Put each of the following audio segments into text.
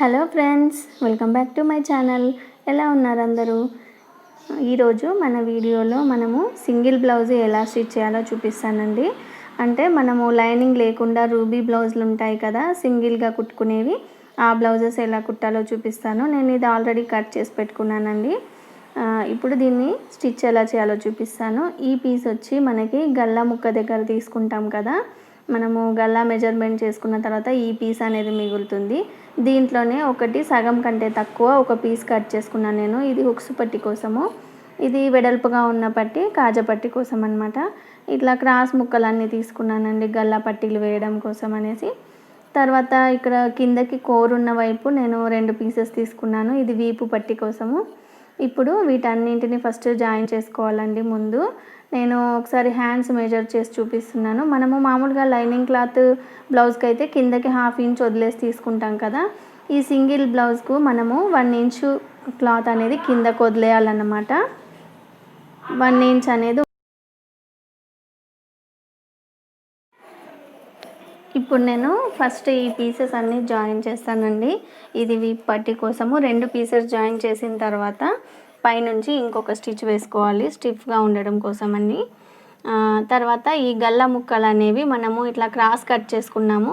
Hello friends, welcome back to my channel. ఎలా ఉన్నారు అందరూ? ఈరోజు మన వీడియోలో మనము సింగిల్ బ్లౌజ్ ఎలా స్టిచ్ చేయాలో చూపిస్తానండి. అంటే మనము లైనింగ్ లేకుండా రూబీ బ్లౌజులు ఉంటాయి కదా, సింగిల్గా కుట్టుకునేవి. ఆ బ్లౌజెస్ ఎలా కుట్టాలో చూపిస్తాను. నేను ఇది ఆల్రెడీ కట్ చేసి పెట్టుకున్నానండి. ఇప్పుడు దీన్ని స్టిచ్ ఎలా చేయాలో చూపిస్తాను. ఈ పీస్ వచ్చి మనకి గల్లా ముక్క దగ్గర తీసుకుంటాం కదా, మనము గల్లా మెజర్మెంట్ చేసుకున్న తర్వాత ఈ పీస్ అనేది మిగులుతుంది. దీంట్లోనే ఒకటి సగం కంటే తక్కువ ఒక పీస్ కట్ చేసుకున్నాను నేను. ఇది హుక్స్ పట్టి కోసము, ఇది వెడల్పుగా ఉన్న పట్టి కాజా పట్టి కోసం అనమాట. ఇట్లా క్రాస్ ముక్కలన్నీ తీసుకున్నానండి గల్లా పట్టీలు వేయడం కోసం అనేసి. తర్వాత ఇక్కడ కిందకి కోరున్న వైపు నేను 2 పీసెస్ తీసుకున్నాను. ఇది వీపు పట్టి కోసము. ఇప్పుడు వీటన్నింటిని ఫస్ట్ జాయిన్ చేసుకోవాలండి. ముందు నేను ఒకసారి హ్యాండ్స్ మెజర్ చేసి చూపిస్తున్నాను. మనము మామూలుగా లైనింగ్ క్లాత్ బ్లౌజ్కి అయితే కిందకి 1/2 ఇంచ్ వదిలేసి తీసుకుంటాం కదా. ఈ సింగిల్ బ్లౌజ్కు మనము 1 ఇంచు క్లాత్ అనేది కిందకు వదిలేయాలన్నమాట. 1 ఇంచ్ అనేది. ఇప్పుడు నేను ఫస్ట్ ఈ పీసెస్ అన్నీ జాయిన్ చేస్తానండి. ఇది వీప్ పట్టి కోసము 2 పీసెస్ జాయిన్ చేసిన తర్వాత పైనుంచి ఇంకొక స్టిచ్ వేసుకోవాలి, స్టిఫ్గా ఉండడం కోసమని. తర్వాత ఈ గల్ల ముక్కలు అనేవి మనము ఇట్లా క్రాస్ కట్ చేసుకున్నాము.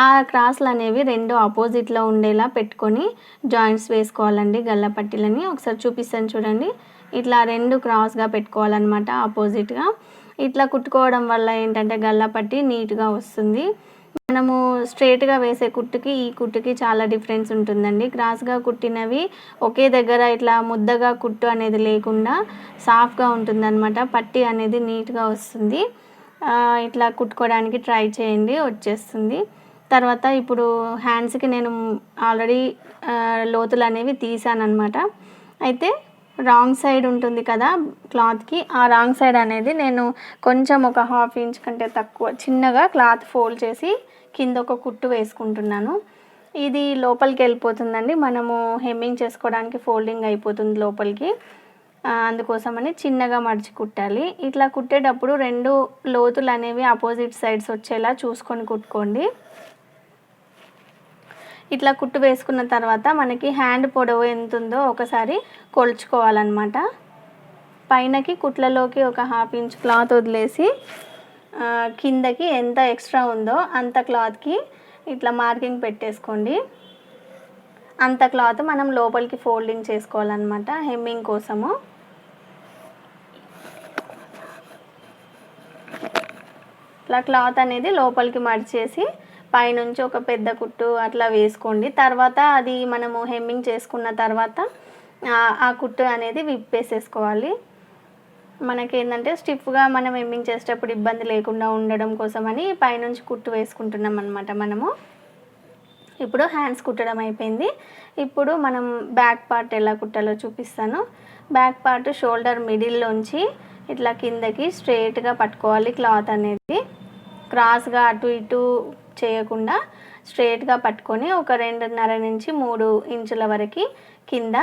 ఆ క్రాస్లు అనేవి 2 ఆపోజిట్లో ఉండేలా పెట్టుకొని జాయింట్స్ వేసుకోవాలండి గల్ల పట్టీలని. ఒకసారి చూపిస్తాను చూడండి. ఇట్లా 2 క్రాస్గా పెట్టుకోవాలన్నమాట ఆపోజిట్గా. ఇట్లా కుట్టుకోవడం వల్ల ఏంటంటే గల్ల పట్టి నీట్గా వస్తుంది. మనము స్ట్రేట్గా వేసే కుట్టుకి ఈ కుట్టుకి చాలా డిఫరెన్స్ ఉంటుందండి. క్రాస్గా కుట్టినవి ఒకే దగ్గర ఇట్లా ముద్దగా కుట్టు అనేది లేకుండా సాఫ్ట్గా ఉంటుందన్నమాట. పట్టి అనేది నీట్గా వస్తుంది. ఇట్లా కుట్టుకోవడానికి ట్రై చేయండి, వచ్చేస్తుంది. తర్వాత ఇప్పుడు హ్యాండ్స్కి నేను ఆల్రెడీ లోతులు అనేవి తీసానమాట. అయితే రాంగ్ సైడ్ ఉంటుంది కదా క్లాత్కి, ఆ రాంగ్ సైడ్ అనేది నేను కొంచెం ఒక 1/2 ఇంచ్ కంటే తక్కువ చిన్నగా క్లాత్ ఫోల్డ్ చేసి కింద ఒక కుట్టు వేసుకుంటున్నాను. ఇది లోపలికి వెళ్ళిపోతుందండి. మనము హెమ్మింగ్ చేసుకోవడానికి ఫోల్డింగ్ అయిపోతుంది లోపలికి. అందుకోసమని చిన్నగా మడిచి కుట్టాలి. ఇట్లా కుట్టేటప్పుడు 2 లోతులు అనేవి ఆపోజిట్ సైడ్స్ వచ్చేలా చూసుకొని కుట్టుకోండి. ఇట్లా కుట్టు వేసుకున్న తర్వాత మనకి హ్యాండ్ పొడవు ఎంత ఉందో ఒకసారి కొలుచుకోవాలన్నమాట. పైనకి కుట్లలోకి ఒక 1/2 ఇంచ్ క్లాత్ వదిలేసి కిందకి ఎంత ఎక్స్ట్రా ఉందో అంత క్లాత్కి ఇట్లా మార్కింగ్ పెట్టేసుకోండి. అంత క్లాత్ మనం లోపలికి ఫోల్డింగ్ చేసుకోవాలన్నమాట హెమ్మింగ్ కోసము. ఇట్లా క్లాత్ అనేది లోపలికి మడిచేసి పైనుంచి ఒక పెద్ద కుట్టు అట్లా వేసుకోండి. తర్వాత అది మనము హెమ్మింగ్ చేసుకున్న తర్వాత ఆ కుట్టు అనేది విప్పేసేసుకోవాలి. మనకి ఏంటంటే స్టిఫ్గా మనం హెమ్మింగ్ చేసేటప్పుడు ఇబ్బంది లేకుండా ఉండడం కోసమని పైనుంచి కుట్టు వేసుకుంటున్నాం అనమాట మనము. ఇప్పుడు హ్యాండ్స్ కుట్టడం అయిపోయింది. ఇప్పుడు మనం బ్యాక్ పార్ట్ ఎలా కుట్టాలో చూపిస్తాను. బ్యాక్ పార్ట్ షోల్డర్ మిడిల్లోంచి ఇట్లా కిందకి స్ట్రైట్గా పట్టుకోవాలి. క్లాత్ అనేది క్రాస్గా అటు ఇటు చేయకుండా స్ట్రైట్గా పట్టుకొని ఒక 2.5 నుంచి 3 ఇంచుల వరకు కింద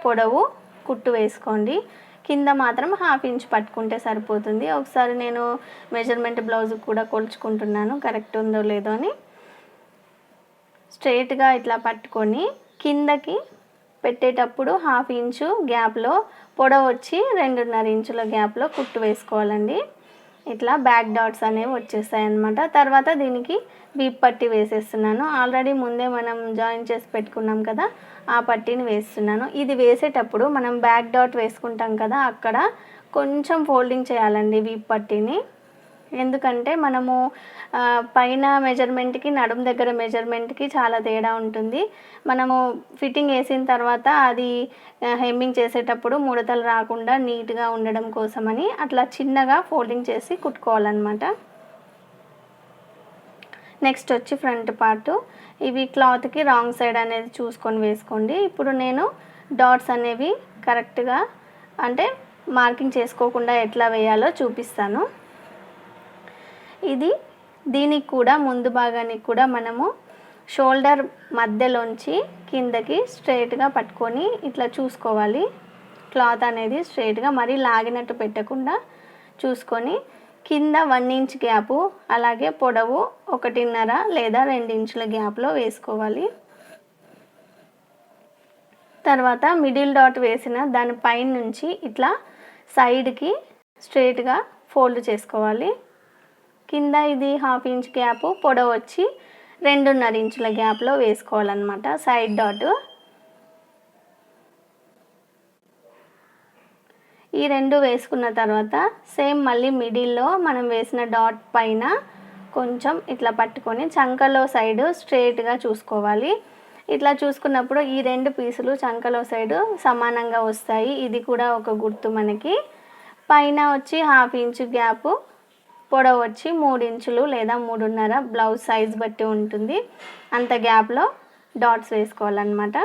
పొడవు కుట్టు వేసుకోండి. కింద మాత్రం 1/2 ఇంచ్ పట్టుకుంటే సరిపోతుంది. ఒకసారి నేను మెజర్మెంట్ బ్లౌజ్ కూడా కొలుచుకుంటున్నాను కరెక్ట్ ఉందో లేదో అని. స్ట్రైట్గా ఇట్లా పట్టుకొని కిందకి పెట్టేటప్పుడు 1/2 ఇంచు గ్యాప్లో పొడవు వచ్చి 2.5 ఇంచుల గ్యాప్లో కుట్టు వేసుకోవాలండి. ఇట్లా బ్యాక్ డాట్స్ అనేవి వచ్చేస్తాయి అన్నమాట. తర్వాత దీనికి వీప్ పట్టి వేసేస్తున్నాను. ఆల్రెడీ ముందే మనం జాయిన్ చేసి పెట్టుకున్నాం కదా, ఆ పట్టీని వేస్తున్నాను. ఇది వేసేటప్పుడు మనం బ్యాక్ డాట్ వేసుకుంటాం కదా, అక్కడ కొంచెం ఫోల్డింగ్ చేయాలండి వీప్ పట్టీని. ఎందుకంటే మనము పైన మెజర్మెంట్కి నడుము దగ్గర మెజర్మెంట్కి చాలా తేడా ఉంటుంది. మనము ఫిట్టింగ్ వేసిన తర్వాత అది హెమ్మింగ్ చేసేటప్పుడు ముడతలు రాకుండా నీట్గా ఉండడం కోసమని అట్లా చిన్నగా ఫోల్డింగ్ చేసి కుట్టుకోవాలన్నమాట. నెక్స్ట్ వచ్చి ఫ్రంట్ పార్ట్. ఇవి క్లాత్కి రాంగ్ సైడ్ అనేది చూసుకొని వేసుకోండి. ఇప్పుడు నేను డాట్స్ అనేవి కరెక్ట్గా అంటే మార్కింగ్ చేసుకోకుండా ఎట్లా వేయాలో చూపిస్తాను. దీనికి కూడా ముందు భాగానికి కూడా మనము షోల్డర్ మధ్యలోంచి కిందకి స్ట్రైట్గా పట్టుకొని ఇట్లా చూసుకోవాలి. క్లాత్ అనేది స్ట్రైట్గా మరీ లాగినట్టు పెట్టకుండా చూసుకొని కింద 1 ఇంచ్ గ్యాపు, అలాగే పొడవు 1.5 లేదా 2 ఇంచుల గ్యాప్లో వేసుకోవాలి. తర్వాత మిడిల్ డాట్ వేసిన దాని పైన నుంచి ఇట్లా సైడ్కి స్ట్రైట్గా ఫోల్డ్ చేసుకోవాలి. కింద ఇది 1/2 ఇంచ్ గ్యాప్, పొడవు వచ్చి 2.5 ఇంచుల గ్యాప్లో వేసుకోవాలన్నమాట సైడ్ డాట్. ఈ రెండు వేసుకున్న తర్వాత సేమ్ మళ్ళీ మిడిల్లో మనం వేసిన డాట్ పైన కొంచెం ఇట్లా పట్టుకొని చంకలో సైడ్ స్ట్రైట్గా చూసుకోవాలి. ఇట్లా చూసుకున్నప్పుడు ఈ 2 పీసులు చంకలో సైడ్ సమానంగా వస్తాయి. ఇది కూడా ఒక గుర్తు మనకి. పైన వచ్చి 1/2 ఇంచ్ గ్యాప్, పొడవు వచ్చి 3 ఇంచులు లేదా 3.5, బ్లౌజ్ సైజ్ బట్టి ఉంటుంది. అంత గ్యాప్లో డాట్స్ వేసుకోవాలన్నమాట.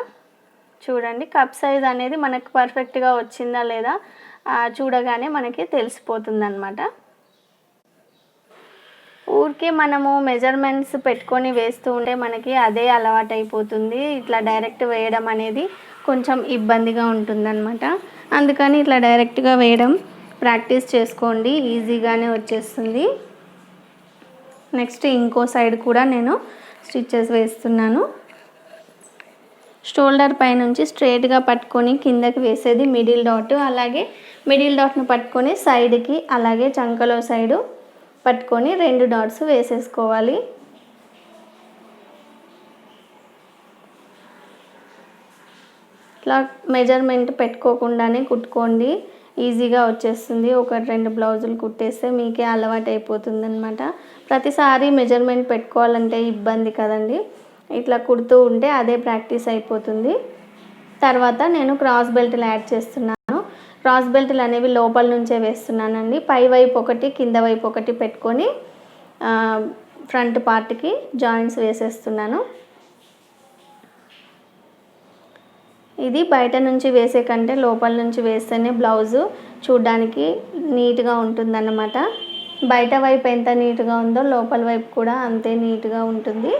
చూడండి కప్ సైజ్ అనేది మనకు పర్ఫెక్ట్గా వచ్చిందా లేదా చూడగానే మనకి తెలిసిపోతుంది అన్నమాట. ఊరికే మనము మెజర్మెంట్స్ పెట్టుకొని వేస్తూ ఉంటే మనకి అదే అలవాటు అయిపోతుంది. ఇట్లా డైరెక్ట్ వేయడం అనేది కొంచెం ఇబ్బందిగా ఉంటుందన్నమాట. అందుకని ఇట్లా డైరెక్ట్గా వేయడం ప్రాక్టీస్ చేసుకోండి, ఈజీగానే వచ్చేస్తుంది. నెక్స్ట్ ఇంకో సైడ్ కూడా నేను స్టిచ్చెస్ వేస్తున్నాను. షోల్డర్ పై నుంచి స్ట్రైట్గా పట్టుకొని కిందకి వేసేది మిడిల్ డాట్. అలాగే మిడిల్ డాట్ను పట్టుకొని సైడ్కి అలాగే చంకలో సైడు పట్టుకొని 2 డాట్స్ వేసేసుకోవాలి. ఇట్లా మెజర్మెంట్ పెట్టుకోకుండానే కుట్టుకోండి, ఈజీగా వచ్చేస్తుంది. 1-2 బ్లౌజులు కుట్టేస్తే మీకే అలవాటు అయిపోతుంది అనమాట. ప్రతిసారి మెజర్మెంట్ పెట్టుకోవాలంటే ఇబ్బంది కదండి. ఇట్లా కుడుతూ ఉంటే అదే ప్రాక్టీస్ అయిపోతుంది. తర్వాత నేను క్రాస్ బెల్ట్లు యాడ్ చేస్తున్నాను. క్రాస్ బెల్ట్లు అనేవి లోపల నుంచే వేస్తున్నానండి. పై వైపు ఒకటి, కింద వైపు ఒకటి పెట్టుకొని ఫ్రంట్ పార్ట్కి జాయింట్స్ వేసేస్తున్నాను. ఇది బయట నుంచి వేసే కంటే లోపల నుంచి వేస్తేనే బ్లౌజు చూడడానికి నీట్గా ఉంటుందన్నమాట. బయట వైపు ఎంత నీట్గా ఉందో లోపల వైపు కూడా అంతే నీట్గా ఉంటుంది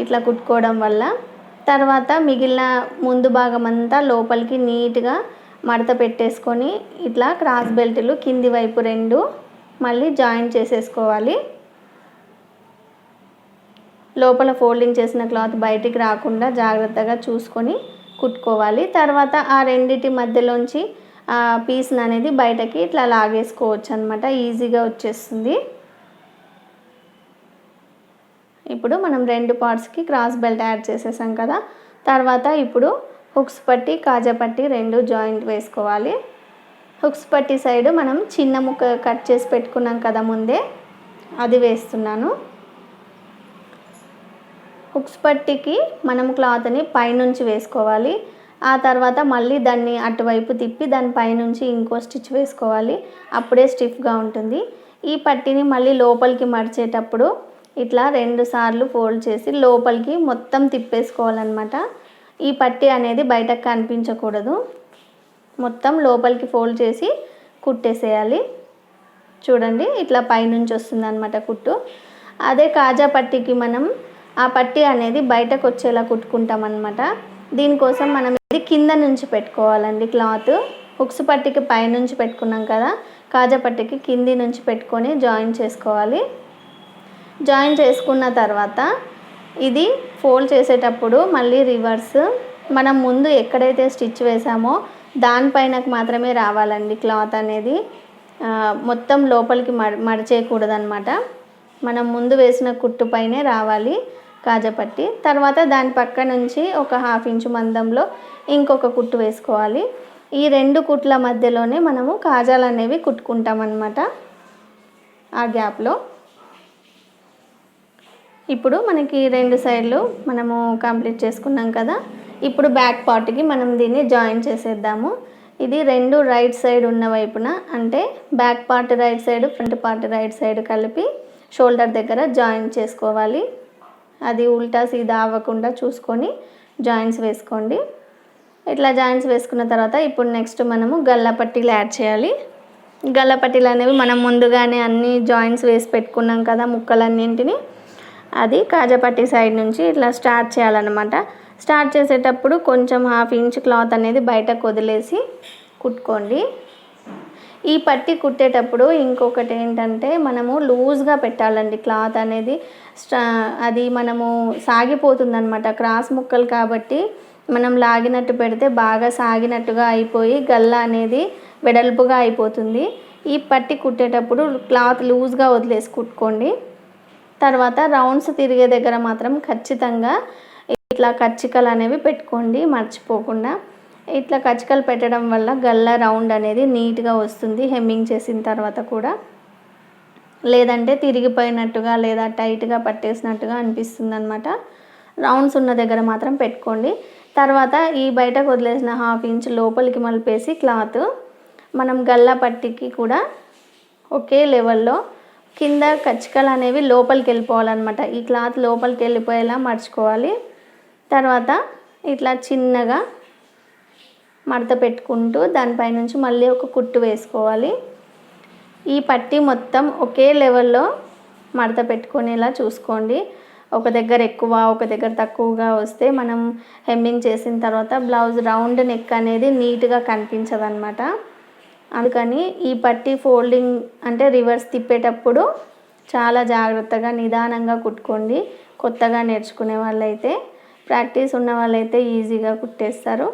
ఇట్లా కుట్టుకోవడం వల్ల. తర్వాత మిగిలిన ముందు భాగం అంతా లోపలికి నీట్గా మడత పెట్టేసుకొని ఇట్లా క్రాస్ బెల్ట్లు కింది వైపు 2 మళ్ళీ జాయింట్ చేసేసుకోవాలి. లోపల ఫోల్డింగ్ చేసిన క్లాత్ బయటికి రాకుండా జాగ్రత్తగా చూసుకొని కుట్టుకోవాలి. తర్వాత ఆ రెండిటి మధ్యలోంచి పీస్ అనేది బయటకి ఇట్లా లాగేసుకోవచ్చు అనమాట, ఈజీగా వచ్చేస్తుంది. ఇప్పుడు మనం 2 పార్ట్స్కి క్రాస్ బెల్ట్ యాడ్ చేసేసాం కదా. తర్వాత ఇప్పుడు హుక్స్ పట్టి, కాజా పట్టి 2 జాయింట్ వేసుకోవాలి. హుక్స్ పట్టి సైడ్ మనం చిన్న ముక్క కట్ చేసి పెట్టుకున్నాం కదా ముందే, అది వేస్తున్నాను. హుక్స్ పట్టికి మనం క్లాత్ని పైనుంచి వేసుకోవాలి. ఆ తర్వాత మళ్ళీ దాన్ని అటువైపు తిప్పి దాని పైనుంచి ఇంకో స్టిచ్ వేసుకోవాలి. అప్పుడే స్టిఫ్గా ఉంటుంది. ఈ పట్టిని మళ్ళీ లోపలికి మడిచేటప్పుడు ఇట్లా 2 సార్లు ఫోల్డ్ చేసి లోపలికి మొత్తం తిప్పేసుకోవాలన్నమాట. ఈ పట్టి అనేది బయటకు కనిపించకూడదు. మొత్తం లోపలికి ఫోల్డ్ చేసి కుట్టేసేయాలి. చూడండి ఇట్లా పైనుంచి వస్తుంది అన్నమాట కుట్టు. అదే కాజా పట్టికి మనం ఆ పట్టి అనేది బయటకు వచ్చేలా కుట్టుకుంటాం అన్నమాట. దీనికోసం మనం ఇది కింద నుంచి పెట్టుకోవాలండి క్లాత్. హుక్స్ పట్టికి పైనుంచి పెట్టుకున్నాం కదా, కాజా పట్టికి కింది నుంచి పెట్టుకొని జాయిన్ చేసుకోవాలి. జాయిన్ చేసుకున్న తర్వాత ఇది ఫోల్డ్ చేసేటప్పుడు మళ్ళీ రివర్స్ మనం ముందు ఎక్కడైతే స్టిచ్ వేసామో దానిపైనకు మాత్రమే రావాలండి క్లాత్ అనేది. మొత్తం లోపలికి మడిచేయకూడదు అనమాట. మనం ముందు వేసిన కుట్టు పైనే రావాలి కాజా పట్టి. తర్వాత దాని పక్క నుంచి ఒక 1/2 ఇంచు మందంలో ఇంకొక కుట్టు వేసుకోవాలి. ఈ 2 కుట్ల మధ్యలోనే మనము కాజాలు అనేవి కుట్టుకుంటాం అన్నమాట ఆ గ్యాప్లో. ఇప్పుడు మనకి 2 సైడ్లు మనము కంప్లీట్ చేసుకున్నాం కదా. ఇప్పుడు బ్యాక్ పార్ట్కి మనం దీన్ని జాయిన్ చేసేద్దాము. ఇది 2 రైట్ సైడ్ ఉన్న వైపున, అంటే back part right side, front part right side కలిపి షోల్డర్ దగ్గర జాయిన్ చేసుకోవాలి. అది ఉల్టా సీదా అవ్వకుండా చూసుకొని జాయింట్స్ వేసుకోండి. ఇట్లా జాయింట్స్ వేసుకున్న తర్వాత ఇప్పుడు నెక్స్ట్ మనము గల్లా పట్టీలు యాడ్ చేయాలి. గల్లా పట్టీలు అనేవి మనం ముందుగానే అన్ని జాయింట్స్ వేసి పెట్టుకున్నాం కదా ముక్కలన్నింటినీ. అది కాజా పట్టీ సైడ్ నుంచి ఇట్లా స్టార్ట్ చేయాలన్నమాట. స్టార్ట్ చేసేటప్పుడు కొంచెం 1/2 ఇంచ్ క్లాత్ అనేది బయటకు వదిలేసి కుట్టుకోండి. ఈ పట్టి కుట్టేటప్పుడు ఇంకొకటి ఏంటంటే మనము లూజ్గా పెట్టాలండి క్లాత్ అనేది. అది మనము సాగిపోతుంది అనమాట, క్రాస్ ముక్కలు కాబట్టి మనం లాగినట్టు పెడితే బాగా సాగినట్టుగా అయిపోయి గల్ల అనేది వెడల్పుగా అయిపోతుంది. ఈ పట్టి కుట్టేటప్పుడు క్లాత్ లూజ్గా వదిలేసి కుట్టుకోండి. తర్వాత రౌండ్స్ తిరిగే దగ్గర మాత్రం ఖచ్చితంగా ఇట్లా కచ్చికలు అనేవి పెట్టుకోండి మర్చిపోకుండా. ఇట్లా కచ్చికలు పెట్టడం వల్ల గల్ల రౌండ్ అనేది నీట్గా వస్తుంది హెమ్మింగ్ చేసిన తర్వాత కూడా. లేదంటే తిరిగిపోయినట్టుగా లేదా టైట్గా పట్టేసినట్టుగా అనిపిస్తుంది అనమాట. రౌండ్స్ ఉన్న దగ్గర మాత్రం పెట్టుకోండి. తర్వాత ఈ బయటకు వదిలేసిన 1/2 ఇంచ్ లోపలికి మలిపేసి క్లాత్ మనం గల్లా పట్టికి కూడా ఒకే లెవెల్లో కింద కచ్చికలు అనేవి లోపలికి వెళ్ళిపోవాలన్నమాట. ఈ క్లాత్ లోపలికి వెళ్ళిపోయేలా మర్చుకోవాలి. తర్వాత ఇట్లా చిన్నగా మడత పెట్టుకుంటూ దానిపై నుంచి మళ్ళీ ఒక కుట్టు వేసుకోవాలి. ఈ పట్టి మొత్తం ఒకే లెవెల్లో మడత పెట్టుకునేలా చూసుకోండి. ఒక దగ్గర ఎక్కువ ఒక దగ్గర తక్కువగా వస్తే మనం హెమ్మింగ్ చేసిన తర్వాత బ్లౌజ్ రౌండ్ నెక్ అనేది నీట్గా కనిపించదు అనమాట. అందుకని ఈ పట్టి ఫోల్డింగ్ అంటే రివర్స్ తిప్పేటప్పుడు చాలా జాగ్రత్తగా నిదానంగా కుట్టుకోండి. కొత్తగా నేర్చుకునే వాళ్ళైతే, ప్రాక్టీస్ ఉన్న వాళ్ళైతే ఈజీగా కుట్టేస్తారు.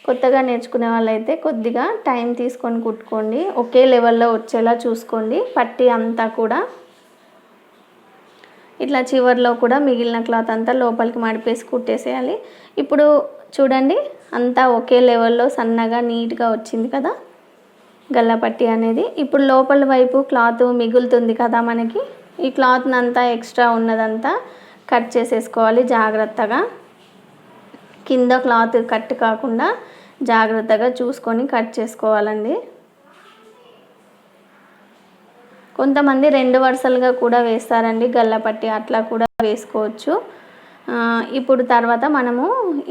కొత్తగా నేర్చుకునే వాళ్ళైతే కొద్దిగా టైం తీసుకొని కుట్టుకోండి. ఒకే లెవెల్లో వచ్చేలా చూసుకోండి. పట్టి అంతా కూడా ఇట్లా చివర్లో కూడా మిగిలిన క్లాత్ అంతా లోపలికి మడిపేసి కుట్టేసేయాలి. ఇప్పుడు చూడండి అంతా ఒకే లెవెల్లో సన్నగా నీట్గా వచ్చింది కదా గల్లపట్టి అనేది. ఇప్పుడు లోపల వైపు క్లాత్ మిగులుతుంది కదా మనకి, ఈ క్లాత్ని అంతా ఎక్స్ట్రా ఉన్నదంతా కట్ చేసేసుకోవాలి జాగ్రత్తగా. కింద క్లాత్ కట్ కాకుండా జాగ్రత్తగా చూసుకొని కట్ చేసుకోవాలండి. కొంతమంది 2 వరుసలుగా కూడా వేస్తారండి గల్లపట్టి, అట్లా కూడా వేసుకోవచ్చు. ఇప్పుడు తర్వాత మనము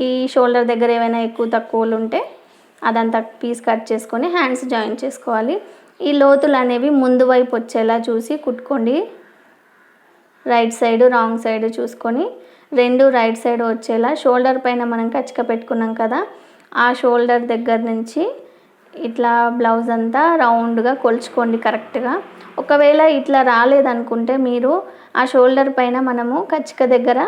ఈ షోల్డర్ దగ్గర ఏమైనా ఎక్కువ తక్కువలు ఉంటే అదంతా పీస్ కట్ చేసుకొని హ్యాండ్స్ జాయిన్ చేసుకోవాలి. ఈ లోతులు అనేవి ముందు వైపు వచ్చేలా చూసి కుట్టుకోండి. రైట్ సైడ్ రాంగ్ సైడ్ చూసుకొని 2 రైట్ సైడ్ వచ్చేలా. షోల్డర్ పైన మనం కచ్చిక పెట్టుకున్నాం కదా, ఆ షోల్డర్ దగ్గర నుంచి ఇట్లా బ్లౌజ్ అంతా రౌండ్గా కొలుచుకోండి కరెక్ట్గా. ఒకవేళ ఇట్లా రాలేదనుకుంటే మీరు ఆ షోల్డర్ పైన మనము కచ్చిక దగ్గర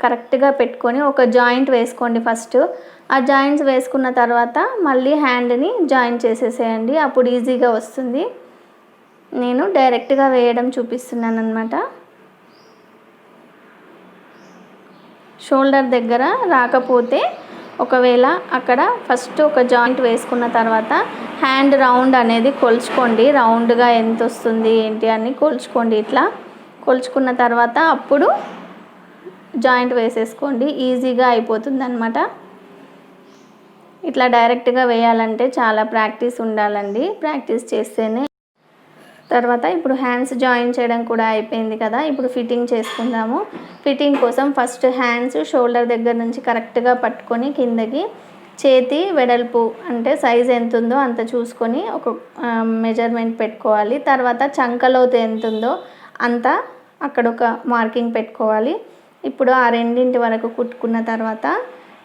కరెక్ట్గా పెట్టుకొని ఒక జాయింట్ వేసుకోండి ఫస్ట్. ఆ జాయింట్స్ వేసుకున్న తర్వాత మళ్ళీ హ్యాండ్ని జాయిన్ చేసేసేయండి, అప్పుడు ఈజీగా వస్తుంది. నేను డైరెక్ట్గా వేయడం చూపిస్తున్నాను అన్నమాట. షోల్డర్ దగ్గర రాకపోతే ఒకవేళ అక్కడ ఫస్ట్ ఒక జాయింట్ వేసుకున్న తర్వాత హ్యాండ్ రౌండ్ అనేది కొలుచుకోండి. రౌండ్గా ఎంత వస్తుంది ఏంటి అని కొలుచుకోండి. ఇట్లా కొలుచుకున్న తర్వాత అప్పుడు జాయింట్ వేసేసుకోండి, ఈజీగా అయిపోతుంది అన్నమాట. ఇట్లా డైరెక్ట్గా వేయాలంటే చాలా ప్రాక్టీస్ ఉండాలండి, ప్రాక్టీస్ చేస్తేనే. తర్వాత ఇప్పుడు హ్యాండ్స్ జాయిన్ చేయడం కూడా అయిపోయింది కదా, ఇప్పుడు ఫిట్టింగ్ చేసుకుందాము. ఫిట్టింగ్ కోసం ఫస్ట్ హ్యాండ్స్ షోల్డర్ దగ్గర నుంచి కరెక్ట్గా పట్టుకొని కిందకి చేతి వెడల్పు అంటే సైజ్ ఎంత ఉందో అంత చూసుకొని ఒక మెజర్మెంట్ పెట్టుకోవాలి. తర్వాత చంకలోతు ఎంత ఉందో అంత అక్కడ ఒక మార్కింగ్ పెట్టుకోవాలి. ఇప్పుడు ఆ రెండింటి వరకు కుట్టుకున్న తర్వాత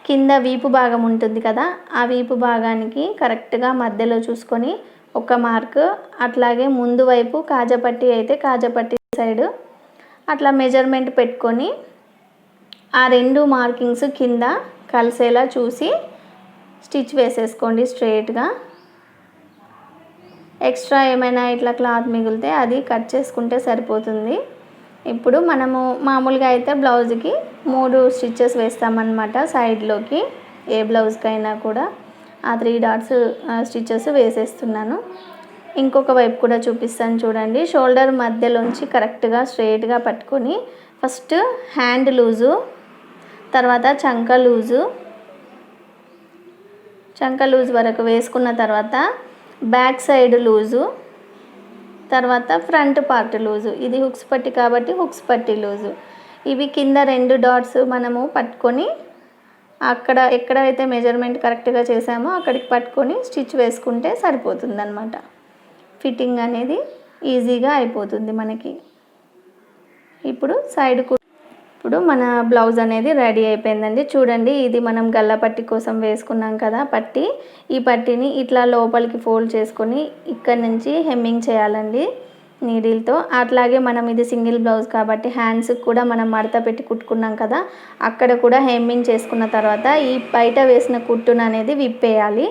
కింద వీపు భాగం ఉంటుంది కదా, ఆ వీపు భాగానికి కరెక్ట్గా మధ్యలో చూసుకొని ఒక మార్క్, అట్లాగే ముందు వైపు కాజపట్టి అయితే కాజపట్టి సైడ్ అట్లా మెజర్మెంట్ పెట్టుకొని ఆ 2 మార్కింగ్స్ కింద కలిసేలా చూసి స్టిచ్ వేసేసుకోండి స్ట్రైట్గా. ఎక్స్ట్రా ఏమైనా ఇట్లా క్లాత్ మిగిలితే అది కట్ చేసుకుంటే సరిపోతుంది. ఇప్పుడు మనము మామూలుగా అయితే బ్లౌజ్కి 3 స్టిచ్చెస్ వేస్తామన్నమాట సైడ్లోకి, ఏ బ్లౌజ్కైనా కూడా ఆ 3 డాట్స్ స్టిచ్చెస్ వేసేస్తున్నాను. ఇంకొక వైపు కూడా చూపిస్తాను చూడండి. షోల్డర్ మధ్యలోంచి కరెక్ట్గా స్ట్రైట్గా పట్టుకొని ఫస్ట్ హ్యాండ్ లూజు, తర్వాత చంక లూజ్ వరకు వేసుకున్న తర్వాత బ్యాక్ సైడ్ లూజు, తర్వాత ఫ్రంట్ పార్ట్ లూజు. ఇది హుక్స్ పట్టి కాబట్టి హుక్స్ పట్టి లూజు. ఇవి కింద 2 డాట్స్ మనము పట్టుకొని అక్కడ ఎక్కడైతే మెజర్మెంట్ కరెక్ట్గా చేసామో అక్కడికి పట్టుకొని స్టిచ్ వేసుకుంటే సరిపోతుంది అన్నమాట. ఫిట్టింగ్ అనేది ఈజీగా అయిపోతుంది మనకి. ఇప్పుడు ఇప్పుడు మన బ్లౌజ్ అనేది రెడీ అయిపోయిందండి. చూడండి, ఇది మనం గల్ల పట్టి కోసం వేసుకున్నాం కదా పట్టి. ఈ పట్టీని ఇట్లా లోపలికి ఫోల్డ్ చేసుకొని ఇక్కడ నుంచి హెమ్మింగ్ చేయాలండి నీడిల్తో. అట్లాగే మనం ఇది సింగిల్ బ్లౌజ్ కాబట్టి హ్యాండ్స్కి కూడా మనం మడత పెట్టి కుట్టుకున్నాం కదా, అక్కడ కూడా హెమ్మింగ్ చేసుకున్న తర్వాత ఈ బయట వేసిన కుట్టును అనేది విప్పేయాలి.